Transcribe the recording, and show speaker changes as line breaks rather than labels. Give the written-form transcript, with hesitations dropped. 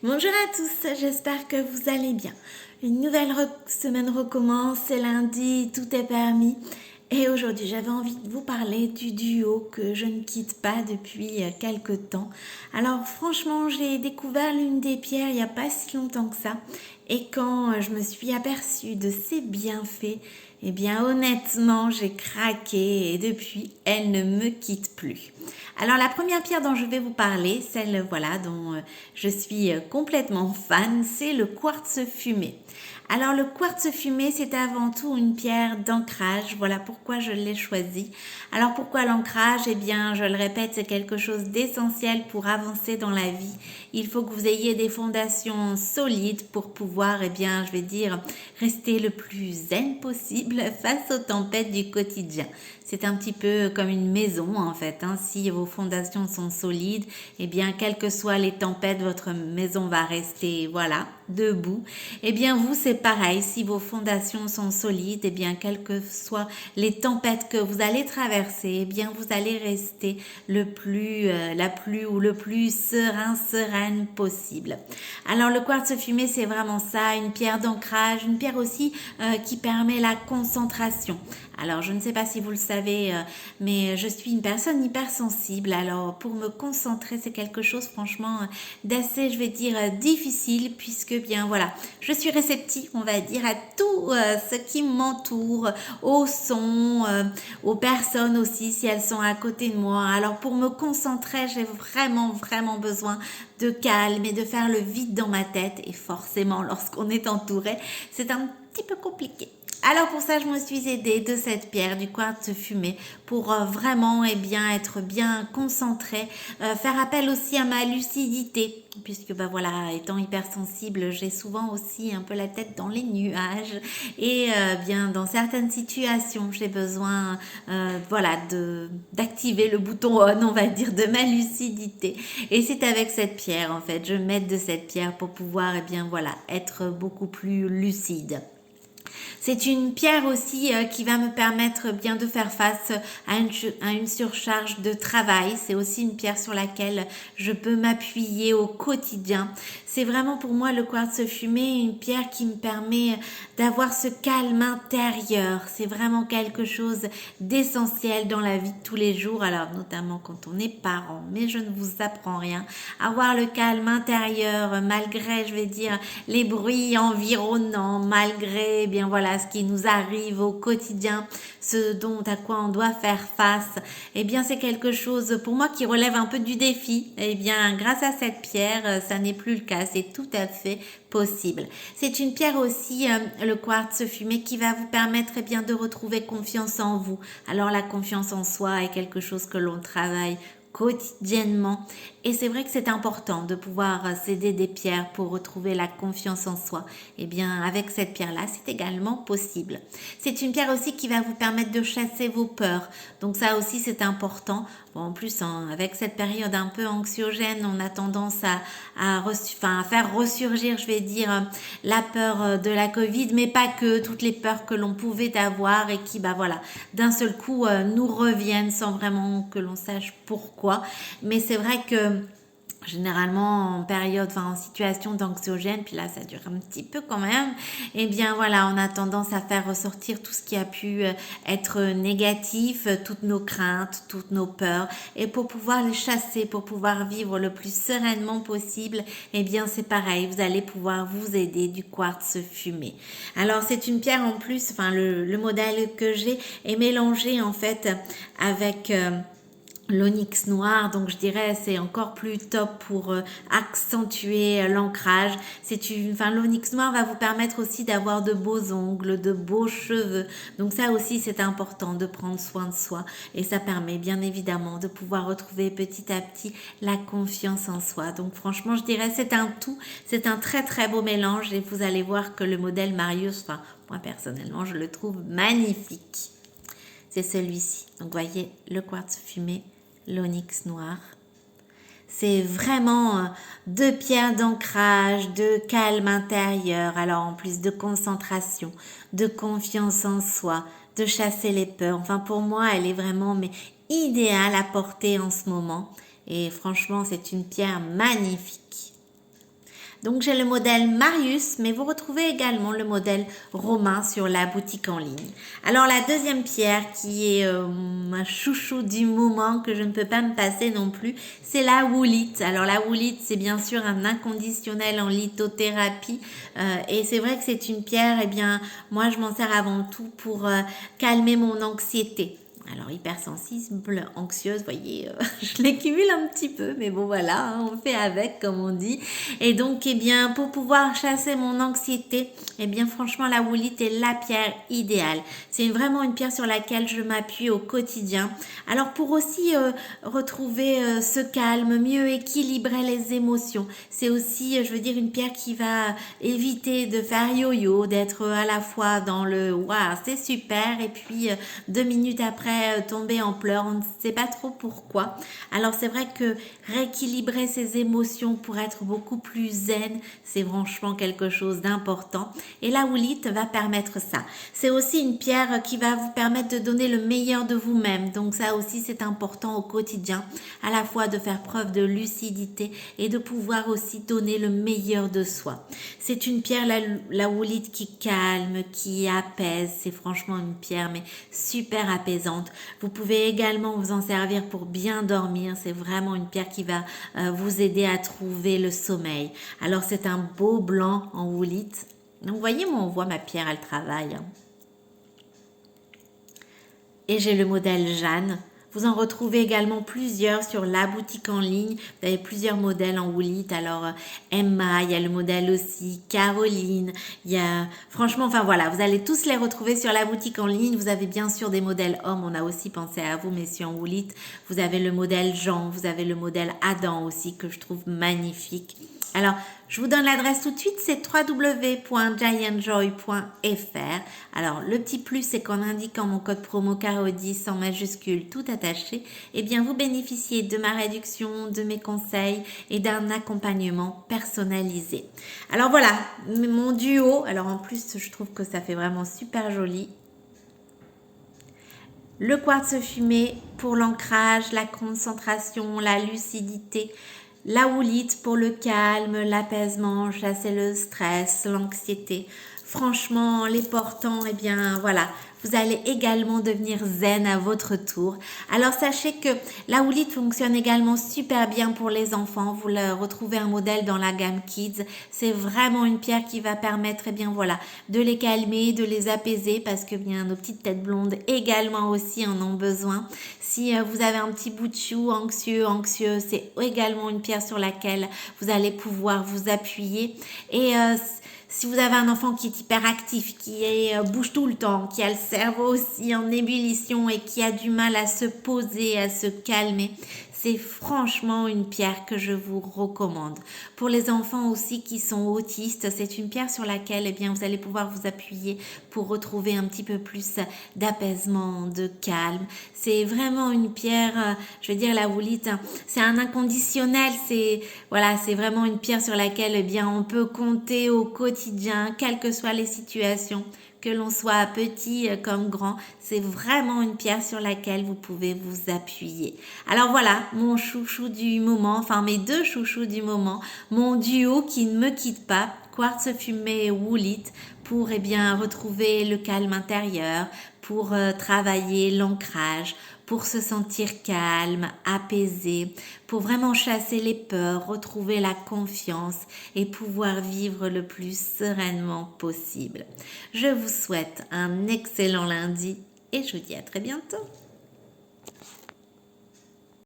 Bonjour à tous, j'espère que vous allez bien. Une nouvelle semaine recommence, c'est lundi, tout est permis. Et aujourd'hui, j'avais envie de vous parler du duo que je ne quitte pas depuis quelque temps. Alors franchement, j'ai découvert l'une des pierres il n'y a pas si longtemps que ça. Et quand je me suis aperçue de ses bienfaits, eh bien honnêtement, j'ai craqué et depuis, elle ne me quitte plus. Alors la première pierre dont je vais vous parler, celle voilà dont je suis complètement fan, c'est le quartz fumé. Alors le quartz fumé, c'est avant tout une pierre d'ancrage. Voilà pourquoi je l'ai choisi. Alors pourquoi l'ancrage? Eh bien, je le répète, c'est quelque chose d'essentiel pour avancer dans la vie. Il faut que vous ayez des fondations solides pour pouvoir, eh bien, je vais dire, rester le plus zen possible face aux tempêtes du quotidien. C'est un petit peu comme une maison en fait. Hein. Si vos fondations sont solides, eh bien, quelles que soient les tempêtes, votre maison va rester, voilà, debout. Eh bien, vous, c'est pareil. Si vos fondations sont solides, eh bien, quelles que soient les tempêtes que vous allez traverser, eh bien, vous allez rester le plus sereine possible. Alors, le quartz fumé, c'est vraiment ça, une pierre d'ancrage, une pierre aussi qui permet la concentration. Alors, je ne sais pas si vous le savez, mais je suis une personne hypersensible. Alors, pour me concentrer, c'est quelque chose, franchement, d'assez, je vais dire, difficile, puisque, bien, voilà, je suis réceptive, on va dire, à tout ce qui m'entoure, au son, aux personnes aussi, si elles sont à côté de moi. Alors, pour me concentrer, j'ai vraiment besoin de calme et de faire le vide dans ma tête. Et forcément, lorsqu'on est entouré, c'est un petit peu compliqué. Alors pour ça, je me suis aidée de cette pierre, du quartz fumé, pour vraiment bien être bien concentrée, faire appel aussi à ma lucidité, puisque bah voilà, étant hypersensible, j'ai souvent aussi un peu la tête dans les nuages et bien dans certaines situations, j'ai besoin voilà d'activer le bouton on, on va dire, de ma lucidité. Et c'est avec cette pierre en fait, je m'aide de cette pierre pour pouvoir bien voilà être beaucoup plus lucide. C'est une pierre aussi qui va me permettre bien de faire face à une surcharge de travail. C'est aussi une pierre sur laquelle je peux m'appuyer au quotidien. C'est vraiment pour moi le quartz fumé, une pierre qui me permet d'avoir ce calme intérieur. C'est vraiment quelque chose d'essentiel dans la vie de tous les jours, alors notamment quand on est parent, mais je ne vous apprends rien. Avoir le calme intérieur malgré, je vais dire, les bruits environnants, malgré, bien voilà, ce qui nous arrive au quotidien, ce dont à quoi on doit faire face, eh bien c'est quelque chose pour moi qui relève un peu du défi. Eh bien grâce à cette pierre, ça n'est plus le cas, c'est tout à fait possible. C'est une pierre aussi, le quartz fumé, qui va vous permettre eh bien de retrouver confiance en vous. Alors la confiance en soi est quelque chose que l'on travaille quotidiennement et c'est vrai que c'est important de pouvoir s'aider des pierres pour retrouver la confiance en soi. Et bien avec cette pierre là c'est également possible. C'est une pierre aussi qui va vous permettre de chasser vos peurs, donc ça aussi c'est important. Bon, en plus avec cette période un peu anxiogène, on a tendance à faire ressurgir, je vais dire, la peur de la Covid, mais pas que, toutes les peurs que l'on pouvait avoir et qui bah voilà d'un seul coup nous reviennent sans vraiment que l'on sache pourquoi. Mais c'est vrai que généralement en période, enfin en situation d'anxiogène, puis là ça dure un petit peu quand même, et bien voilà, on a tendance à faire ressortir tout ce qui a pu être négatif, toutes nos craintes, toutes nos peurs, et pour pouvoir les chasser, pour pouvoir vivre le plus sereinement possible, et bien c'est pareil, vous allez pouvoir vous aider du quartz fumé. Alors c'est une pierre en plus, enfin le modèle que j'ai est mélangé en fait avec l'onyx noir, donc je dirais c'est encore plus top pour accentuer l'ancrage. L'onyx noir va vous permettre aussi d'avoir de beaux ongles, de beaux cheveux. Donc ça aussi c'est important de prendre soin de soi et ça permet bien évidemment de pouvoir retrouver petit à petit la confiance en soi. Donc franchement je dirais c'est un tout, c'est un très beau mélange et vous allez voir que le modèle Marius, enfin moi personnellement je le trouve magnifique. C'est celui-ci. Donc voyez le quartz fumé, l'onyx noir. C'est vraiment deux pierres d'ancrage, de calme intérieur, alors en plus de concentration, de confiance en soi, de chasser les peurs. Enfin pour moi, elle est vraiment idéale à porter en ce moment. Et franchement, c'est une pierre magnifique. Donc j'ai le modèle Marius, mais vous retrouvez également le modèle Romain sur la boutique en ligne. Alors la deuxième pierre qui est un chouchou du moment que je ne peux pas me passer non plus, c'est la woolite. Alors la woolite, c'est bien sûr un inconditionnel en lithothérapie et c'est vrai que c'est une pierre, eh bien moi je m'en sers avant tout pour calmer mon anxiété. Alors hypersensible, anxieuse, vous voyez, je les cumule un petit peu, mais bon voilà, hein, on fait avec comme on dit. Et donc, eh bien, pour pouvoir chasser mon anxiété, eh bien franchement, la woolite est la pierre idéale. C'est vraiment une pierre sur laquelle je m'appuie au quotidien. Alors pour aussi retrouver ce calme, mieux équilibrer les émotions, c'est aussi, je veux dire, une pierre qui va éviter de faire yo-yo, d'être à la fois dans le waouh, c'est super, et puis 2 minutes après tomber en pleurs, on ne sait pas trop pourquoi. Alors c'est vrai que rééquilibrer ses émotions pour être beaucoup plus zen, c'est franchement quelque chose d'important. Et la woolite va permettre ça. C'est aussi une pierre qui va vous permettre de donner le meilleur de vous-même. Donc ça aussi c'est important au quotidien, à la fois de faire preuve de lucidité et de pouvoir aussi donner le meilleur de soi. C'est une pierre, la woolite, qui calme, qui apaise. C'est franchement une pierre mais super apaisante. Vous pouvez également vous en servir pour bien dormir. C'est vraiment une pierre qui va vous aider à trouver le sommeil. Alors c'est un beau blanc en woolite. Donc vous voyez, moi on voit ma pierre, elle travaille. Et j'ai le modèle Jeanne. Vous en retrouvez également plusieurs sur la boutique en ligne. Vous avez plusieurs modèles en woolite. Alors Emma, il y a le modèle aussi Caroline. Il y a franchement, enfin voilà, vous allez tous les retrouver sur la boutique en ligne. Vous avez bien sûr des modèles hommes. On a aussi pensé à vous, messieurs, en woolite. Vous avez le modèle Jean. Vous avez le modèle Adam aussi que je trouve magnifique. Alors, je vous donne l'adresse tout de suite, c'est www.giantjoy.fr. Alors, le petit plus, c'est qu'en indiquant mon code promo CARO10 en majuscule tout attaché, eh bien, vous bénéficiez de ma réduction, de mes conseils et d'un accompagnement personnalisé. Alors voilà, mon duo. Alors en plus, je trouve que ça fait vraiment super joli. Le quartz fumé pour l'ancrage, la concentration, la lucidité. La woolite pour le calme, l'apaisement, chasser le stress, l'anxiété. Franchement, les portants, eh bien voilà, vous allez également devenir zen à votre tour. Alors sachez que la woolite fonctionne également super bien pour les enfants. Vous le retrouvez un modèle dans la gamme Kids. C'est vraiment une pierre qui va permettre, eh bien voilà, de les calmer, de les apaiser, parce que bien nos petites têtes blondes également aussi en ont besoin. Si vous avez un petit bout de chou anxieux, c'est également une pierre sur laquelle vous allez pouvoir vous appuyer. Et si vous avez un enfant qui est hyperactif, qui bouge tout le temps, qui a le cerveau aussi en ébullition et qui a du mal à se poser, à se calmer, c'est franchement une pierre que je vous recommande. Pour les enfants aussi qui sont autistes, c'est une pierre sur laquelle eh bien, vous allez pouvoir vous appuyer pour retrouver un petit peu plus d'apaisement, de calme. C'est vraiment une pierre, je veux dire la woolite, hein, c'est un inconditionnel, c'est voilà, c'est vraiment une pierre sur laquelle eh bien, on peut compter au quotidien, quelles que soient les situations. Que l'on soit petit comme grand, c'est vraiment une pierre sur laquelle vous pouvez vous appuyer. Alors voilà, mon chouchou du moment, enfin mes deux chouchous du moment, mon duo qui ne me quitte pas, quartz fumé et woolite, pour eh bien retrouver le calme intérieur, pour travailler l'ancrage, pour se sentir calme, apaisé, pour vraiment chasser les peurs, retrouver la confiance et pouvoir vivre le plus sereinement possible. Je vous souhaite un excellent lundi et je vous dis à très bientôt.